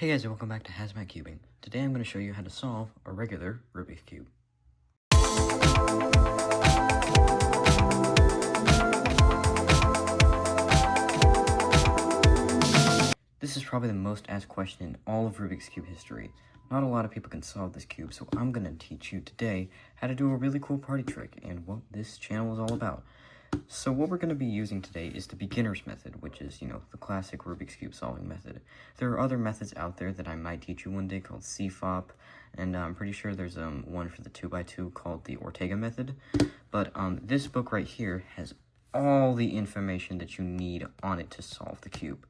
Hey guys, and welcome back to Hazmat Cubing. Today I'm going to show you how to solve a regular Rubik's Cube. This is probably the most asked question in all of Rubik's Cube history. Not a lot of people can solve this cube, so I'm going to teach you today how to do a really cool party trick and what this channel is all about. So what we're going to be using today is the beginner's method, which is, the classic Rubik's Cube solving method. There are other methods out there that I might teach you one day called CFOP, and I'm pretty sure there's one for the 2x2 called the Ortega method. But this book right here has all the information that you need on it to solve the cube.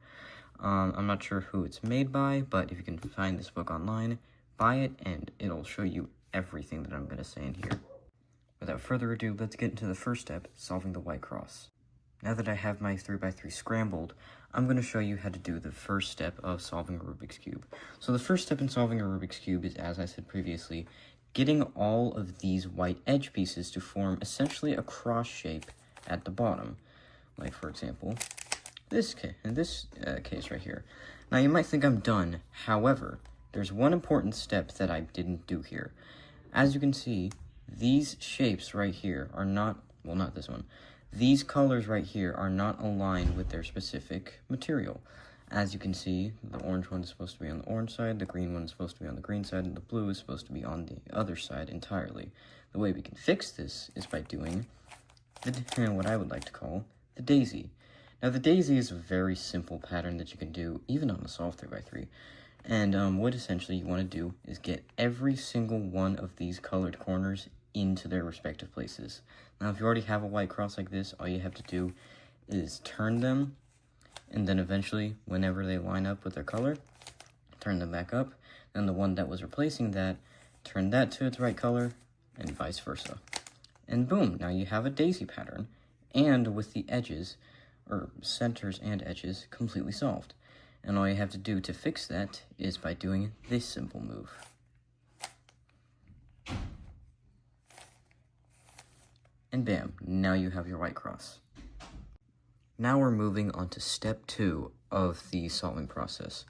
I'm not sure who it's made by, but if you can find this book online, buy it, and it'll show you everything that I'm going to say in here. Without further ado, let's get into the first step, solving the white cross. Now that I have my 3x3 scrambled, I'm going to show you how to do the first step of solving a Rubik's Cube. So the first step in solving a Rubik's Cube is, as I said previously, getting all of these white edge pieces to form essentially a cross shape at the bottom. Like, for example, in this case right here. Now, you might think I'm done. However, there's one important step that I didn't do here. As you can see, these shapes right here are not, well, not this one. These colors right here are not aligned with their specific material. As you can see, the orange one is supposed to be on the orange side, the green one is supposed to be on the green side, and the blue is supposed to be on the other side entirely. The way we can fix this is by doing what I would like to call the daisy. Now, the daisy is a very simple pattern that you can do even on a solved 3x3. And what essentially you want to do is get every single one of these colored corners into their respective places. Now, if you already have a white cross like this, all you have to do is turn them, and then eventually, whenever they line up with their color, turn them back up. Then the one that was replacing that, turn that to its right color, and vice versa. And boom, now you have a daisy pattern, and with the edges, or centers and edges, completely solved. And all you have to do to fix that is by doing this simple move. And bam, now you have your white cross. Now we're moving on to step 2 of the solving process.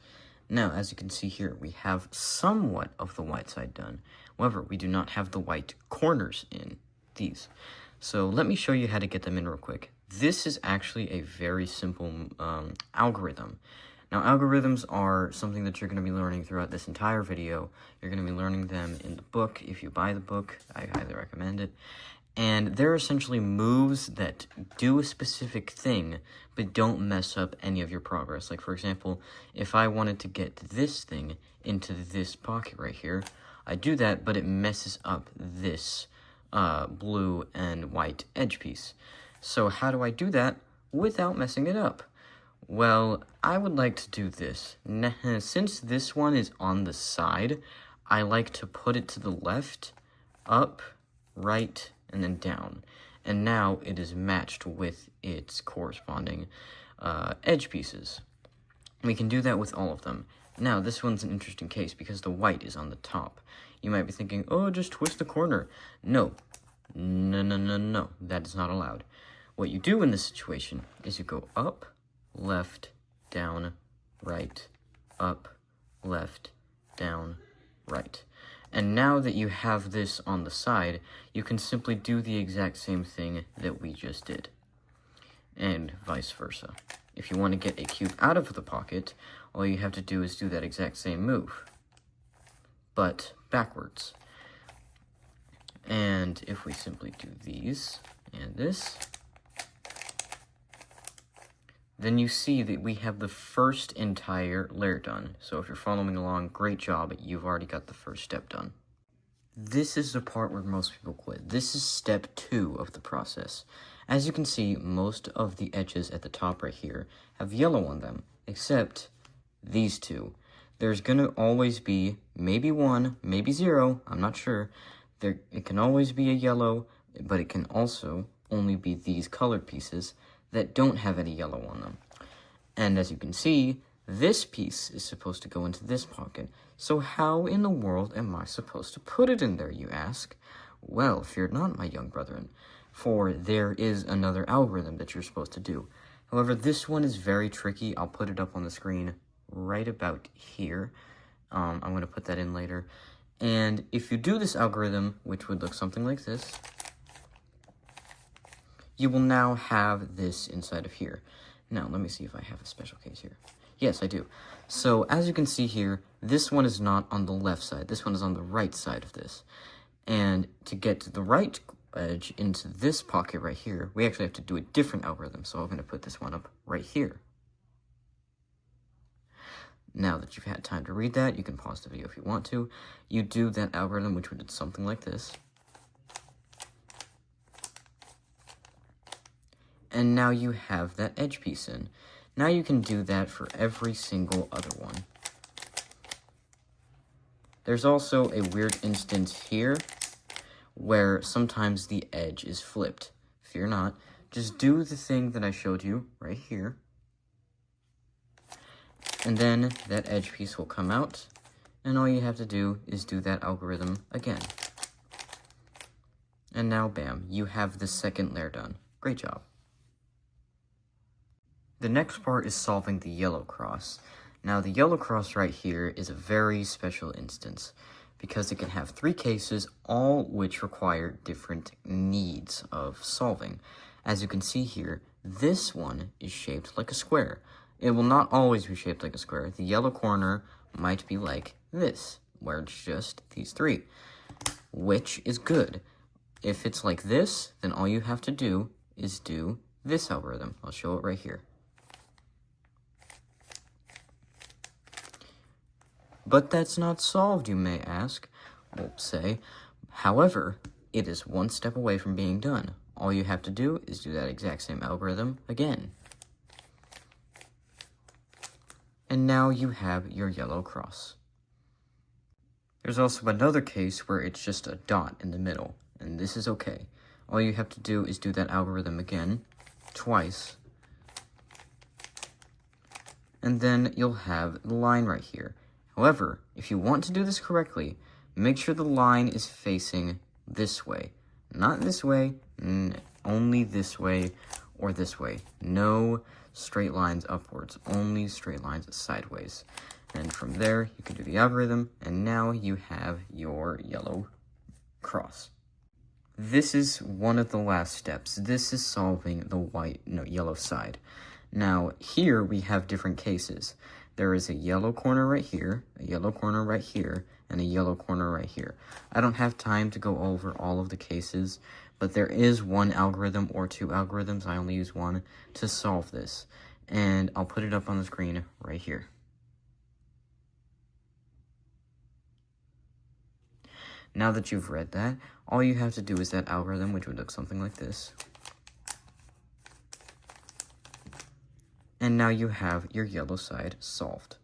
Now, as you can see here, we have somewhat of the white side done. However, we do not have the white corners in these. So let me show you how to get them in real quick. This is actually a very simple algorithm. Now, algorithms are something that you're going to be learning throughout this entire video. You're going to be learning them in the book. If you buy the book, I highly recommend it. And they're essentially moves that do a specific thing, but don't mess up any of your progress. Like, for example, if I wanted to get this thing into this pocket right here, I do that, but it messes up this blue and white edge piece. So how do I do that without messing it up? Well, I would like to do this. Since this one is on the side, I like to put it to the left, up, right, and then down. And now it is matched with its corresponding edge pieces. We can do that with all of them. Now, this one's an interesting case because the white is on the top. You might be thinking, oh, just twist the corner. No, that is not allowed. What you do in this situation is you go up, left, down, right, up, left, down, right. And now that you have this on the side, you can simply do the exact same thing that we just did, and vice versa. If you want to get a cube out of the pocket, all you have to do is do that exact same move, but backwards. And if we simply do these and this, then you see that we have the first entire layer done. So if you're following along, great job, you've already got the first step done. This is the part where most people quit. This is step 2 of the process. As you can see, most of the edges at the top right here have yellow on them, except these two. There's gonna always be maybe 1, maybe 0, I'm not sure. It can always be a yellow, but it can also only be these colored pieces that don't have any yellow on them. And as you can see, this piece is supposed to go into this pocket. So how in the world am I supposed to put it in there, you ask? Well, fear not, my young brethren, for there is another algorithm that you're supposed to do. However, this one is very tricky. I'll put it up on the screen right about here. I'm going to put that in later. And if you do this algorithm, which would look something like this, you will now have this inside of here. Now, let me see if I have a special case here. Yes, I do. So, as you can see here, this one is not on the left side. This one is on the right side of this. And to get to the right edge into this pocket right here, we actually have to do a different algorithm. So I'm going to put this one up right here. Now that you've had time to read that, you can pause the video if you want to. You do that algorithm, which would do something like this. And now you have that edge piece in. Now you can do that for every single other one. There's also a weird instance here where sometimes the edge is flipped. Fear not. Just do the thing that I showed you right here. And then that edge piece will come out, and all you have to do is do that algorithm again. And now, bam, you have the second layer done. Great job. The next part is solving the yellow cross. Now, the yellow cross right here is a very special instance because it can have 3 cases, all which require different needs of solving. As you can see here, this one is shaped like a square. It will not always be shaped like a square. The yellow corner might be like this, where it's just these 3, which is good. If it's like this, then all you have to do is do this algorithm. I'll show it right here. But that's not solved, you may ask. We'll say, however, it is one step away from being done. All you have to do is do that exact same algorithm again. And now you have your yellow cross. There's also another case where it's just a dot in the middle, and this is okay. All you have to do is do that algorithm again, twice, and then you'll have the line right here. However, if you want to do this correctly, make sure the line is facing this way. Not this way, only this way or this way. No straight lines upwards, only straight lines sideways. And from there, you can do the algorithm, and now you have your yellow cross. This is one of the last steps. This is solving the yellow side. Now, here we have different cases. There is a yellow corner right here, a yellow corner right here, and a yellow corner right here. I don't have time to go over all of the cases, but there is one algorithm or 2 algorithms, I only use one, to solve this. And I'll put it up on the screen right here. Now that you've read that, all you have to do is that algorithm, which would look something like this. And now you have your yellow side solved.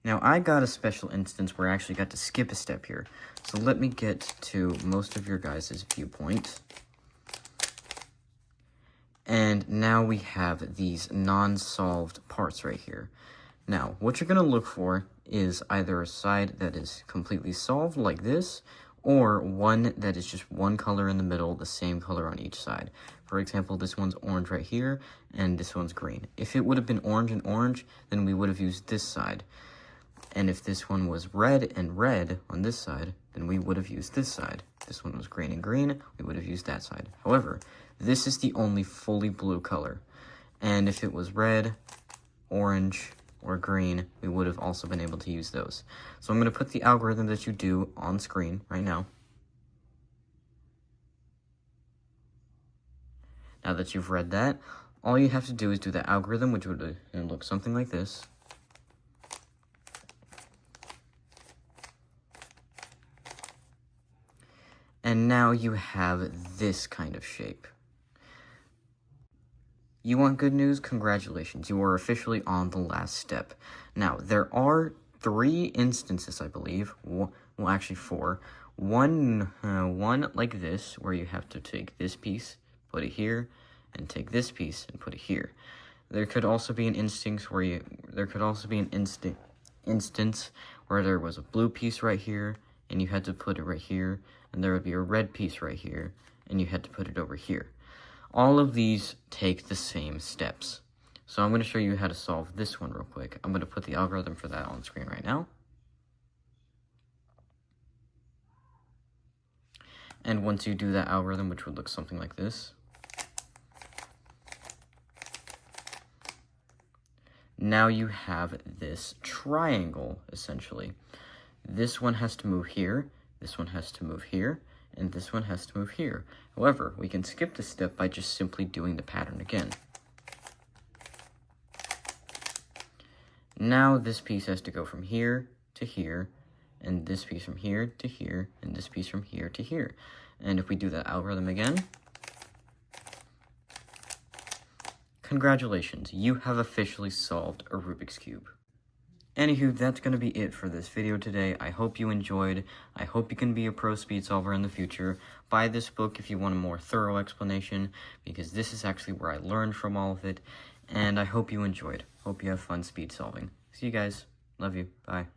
Now, I got a special instance where I actually got to skip a step here. So let me get to most of your guys' viewpoint. And now we have these non-solved parts right here. Now, what you're going to look for is either a side that is completely solved like this, or one that is just one color in the middle, the same color on each side. For example, this one's orange right here, and this one's green. If it would have been orange and orange, then we would have used this side. And if this one was red and red on this side, then we would have used this side. If this one was green and green, we would have used that side. However, this is the only fully blue color. And if it was red, orange, or green, we would have also been able to use those. So I'm going to put the algorithm that you do on screen right now. Now that you've read that, all you have to do is do the algorithm, which would look something like this. And now you have this kind of shape. You want good news? Congratulations, you are officially on the last step. Now, there are 3 instances, I believe. Well, actually 4. One like this, where you have to take this piece, put it here, and take this piece and put it here. There could also be an instance where there was a blue piece right here, and you had to put it right here, and there would be a red piece right here, and you had to put it over here. All of these take the same steps. So I'm going to show you how to solve this one real quick. I'm going to put the algorithm for that on screen right now. And once you do that algorithm, which would look something like this, now you have this triangle, essentially. This one has to move here, this one has to move here, and this one has to move here. However, we can skip this step by just simply doing the pattern again. Now this piece has to go from here to here, and this piece from here to here, and this piece from here to here. And if we do that algorithm again, congratulations, you have officially solved a Rubik's Cube. Anywho, that's going to be it for this video today. I hope you enjoyed. I hope you can be a pro speed solver in the future. Buy this book if you want a more thorough explanation, because this is actually where I learned from all of it. And I hope you enjoyed. Hope you have fun speed solving. See you guys. Love you. Bye.